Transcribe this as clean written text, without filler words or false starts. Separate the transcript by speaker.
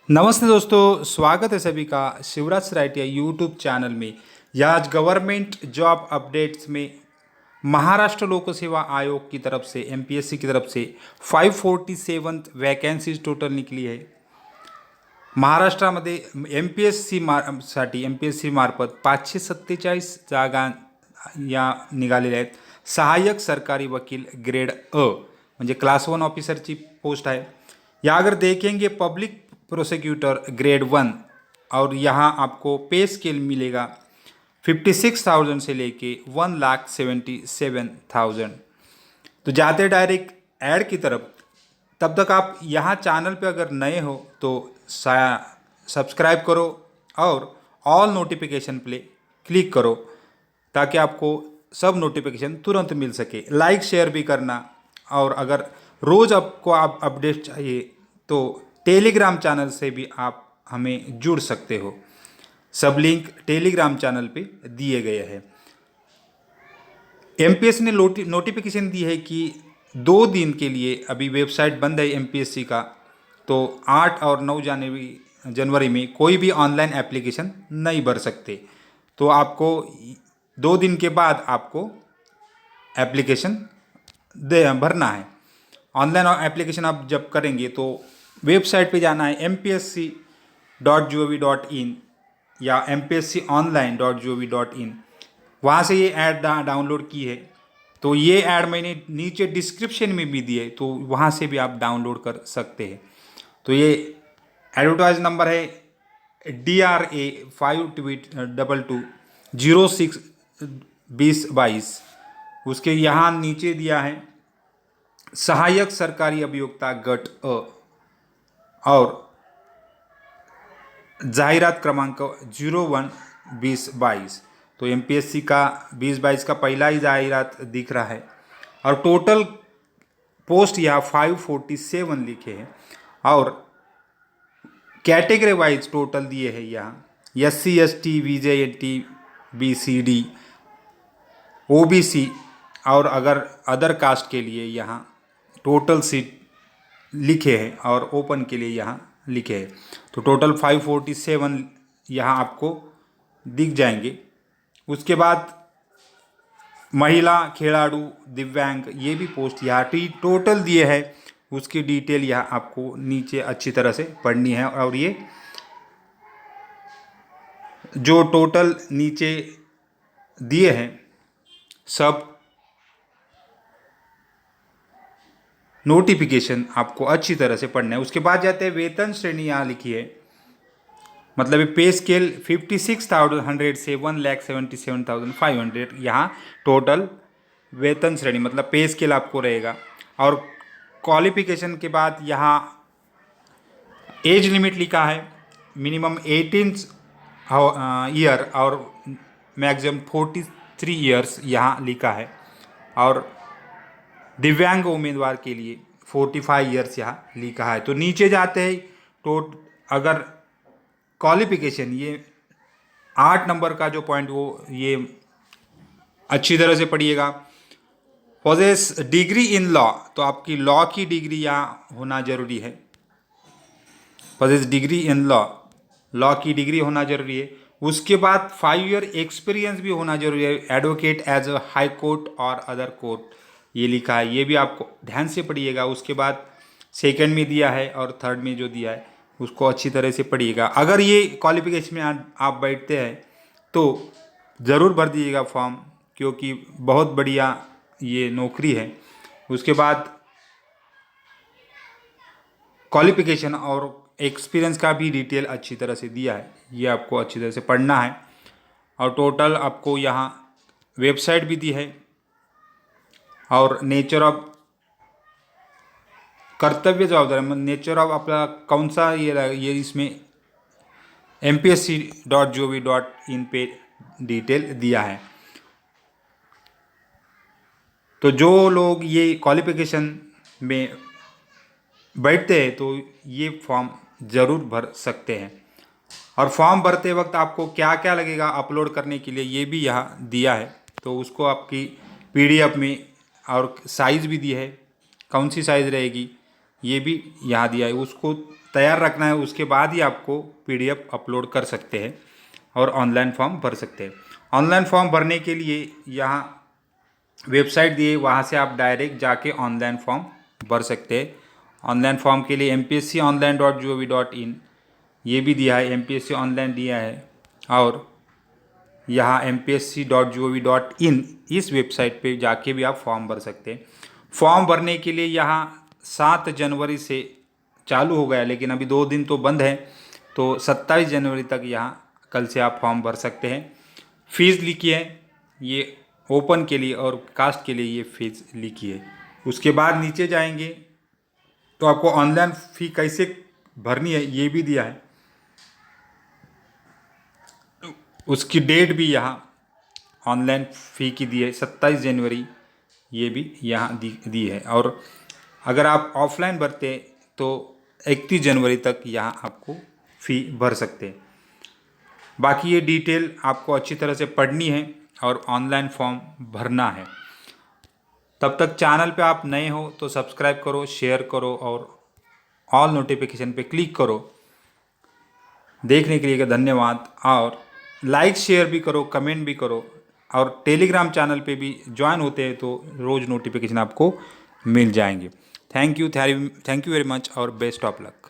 Speaker 1: नमस्ते दोस्तों, स्वागत है सभी का शिवराज सराइटिया यूट्यूब चैनल में। यह आज गवर्नमेंट जॉब अपडेट्स में महाराष्ट्र लोक सेवा आयोग की तरफ से एमपीएससी की तरफ से 547 वॅकॅन्सीज टोटल निकली है। महाराष्ट्रामध्ये साठी एमपीएससी मार्फत 547 जागा या निघालेल्या आहेत। सहाय्यक सरकारी वकील ग्रेड अ म्हणजे क्लास 1 ऑफिसरची पोस्ट है। या अगर देखेंगे पब्लिक प्रोसिक्यूटर ग्रेड 1 और यहाँ आपको पे स्केल मिलेगा 56,000 से लेके 1,77,000। तो जाते डायरेक्ट ऐड की तरफ। तब तक आप यहाँ चैनल पे अगर नए हो तो सब्सक्राइब करो और ऑल नोटिफिकेशन पे क्लिक करो ताकि आपको सब नोटिफिकेशन तुरंत मिल सके। लाइक शेयर भी करना, और अगर रोज़ आपको अपडेट चाहिए तो टेलीग्राम चैनल से भी आप हमें जुड़ सकते हो। सब लिंक टेलीग्राम चैनल पे दिए गए हैं। एमपीएससी ने नोटिफिकेशन दी है कि 2 दिन के लिए अभी वेबसाइट बंद है एमपीएससी का। तो 8 और 9 जनवरी में कोई भी ऑनलाइन एप्लीकेशन नहीं भर सकते। तो आपको 2 दिन के बाद आपको एप्लीकेशन भरना है। ऑनलाइन एप्लीकेशन आप जब करेंगे तो वेबसाइट पे जाना है mpsc.gov.in या mpsconline.gov.in। वहाँ से ये ऐड डाउनलोड की है। तो ये ऐड मैंने नीचे डिस्क्रिप्शन में भी दी है, तो वहाँ से भी आप डाउनलोड कर सकते हैं। तो ये एडवर्टाइज नंबर है DRA5222062022। उसके यहाँ नीचे दिया है सहायक सरकारी अभियोक्ता गट अ और जाहिरात क्रमांक 01-2022। तो एमपीएससी का 2022 का पहला ही जाहिरात दिख रहा है। और टोटल पोस्ट यहाँ 547 लिखे हैं और कैटेगरी वाइज टोटल दिए हैं यहाँ SC ST VJNT BCD OBC और अगर अदर कास्ट के लिए यहाँ टोटल सीट लिखे हैं और ओपन के लिए यहाँ लिखे हैं। तो टोटल 547 यहाँ आपको दिख जाएंगे। उसके बाद महिला खिलाड़ू दिव्यांग ये भी पोस्ट यहाँ टोटल दिए हैं। उसकी डिटेल यहाँ आपको नीचे अच्छी तरह से पढ़नी है। और ये जो टोटल नीचे दिए हैं सब नोटिफिकेशन आपको अच्छी तरह से पढ़ना है। उसके बाद जाते हैं वेतन श्रेणी, यहाँ लिखी है मतलब ये पे स्केल 56,100 से 1,77,500 यहाँ टोटल वेतन श्रेणी मतलब पे स्केल आपको रहेगा। और क्वालिफिकेशन के बाद यहाँ एज लिमिट लिखा है मिनिमम 18 ईयर और मैक्सिमम 43 ईयर्स यहाँ लिखा है। और दिव्यांग उम्मीदवार के लिए 45 ईयर्स यहाँ लिखा है। तो नीचे जाते हैं तो अगर क्वालिफिकेशन ये 8 नंबर का जो पॉइंट वो ये अच्छी तरह से पढ़िएगा। पॉजेस डिग्री इन लॉ, तो आपकी लॉ की डिग्री यहाँ होना जरूरी है। पॉजेस डिग्री इन लॉ की डिग्री होना जरूरी है। उसके बाद 5 ईयर एक्सपीरियंस भी होना जरूरी है। Advocate as a high court और अदर कोर्ट ये लिखा है, ये भी आपको ध्यान से पढ़िएगा। उसके बाद सेकंड में दिया है और थर्ड में जो दिया है उसको अच्छी तरह से पढ़िएगा। अगर ये क्वालिफिकेशन में आप बैठते हैं तो ज़रूर भर दीजिएगा फॉर्म, क्योंकि बहुत बढ़िया ये नौकरी है। उसके बाद क्वालिफिकेशन और एक्सपीरियंस का भी डिटेल अच्छी तरह से दिया है, ये आपको अच्छी तरह से पढ़ना है। और टोटल आपको यहाँ वेबसाइट भी दी है और नेचर ऑफ कर्तव्य जवाबदारी नेचर ऑफ आपला कौन सा ये इसमें mpsc.gov.in पे डिटेल दिया है। तो जो लोग ये क्वालिफिकेशन में बैठते हैं तो ये फॉर्म ज़रूर भर सकते हैं। और फॉर्म भरते वक्त आपको क्या क्या लगेगा अपलोड करने के लिए ये भी यहाँ दिया है। तो उसको आपकी PDF में और साइज़ भी दी है, कौन सी साइज़ रहेगी ये भी यहाँ दिया है। उसको तैयार रखना है, उसके बाद ही आपको PDF अपलोड कर सकते हैं और ऑनलाइन फॉर्म भर सकते हैं। ऑनलाइन फॉर्म भरने के लिए यहाँ वेबसाइट दिए, वहाँ से आप डायरेक्ट जाके ऑनलाइन फॉर्म भर सकते हैं। ऑनलाइन फॉर्म के लिए mpsconline.gov.in ये भी दिया है, MPSC ऑनलाइन दिया है, और यहाँ mpsc.gov.in इस वेबसाइट पे जाके भी आप फॉर्म भर सकते हैं। फॉर्म भरने के लिए यहाँ 7 जनवरी से चालू हो गया, लेकिन अभी 2 दिन तो बंद है, तो 27 जनवरी तक यहाँ कल से आप फॉर्म भर सकते हैं। फीस लिखी है, ये ओपन के लिए और कास्ट के लिए ये फीस लिखी है। उसके बाद नीचे जाएंगे तो आपको ऑनलाइन फ़ी कैसे भरनी है ये भी दिया है, उसकी डेट भी यहाँ ऑनलाइन फ़ी की दी है 27 जनवरी, ये भी यहाँ दी है। और अगर आप ऑफलाइन भरते तो 31 जनवरी तक यहाँ आपको फ़ी भर सकते हैं। बाकी ये डिटेल आपको अच्छी तरह से पढ़नी है और ऑनलाइन फॉर्म भरना है। तब तक चैनल पे आप नए हो तो सब्सक्राइब करो, शेयर करो और ऑल नोटिफिकेशन पे क्लिक करो। देखने के लिए धन्यवाद, और लाइक शेयर भी करो, कमेंट भी करो, और टेलीग्राम चैनल पे भी ज्वाइन होते हैं तो रोज़ नोटिफिकेशन आपको मिल जाएंगे। थैंक यू वेरी मच और बेस्ट ऑफ लक।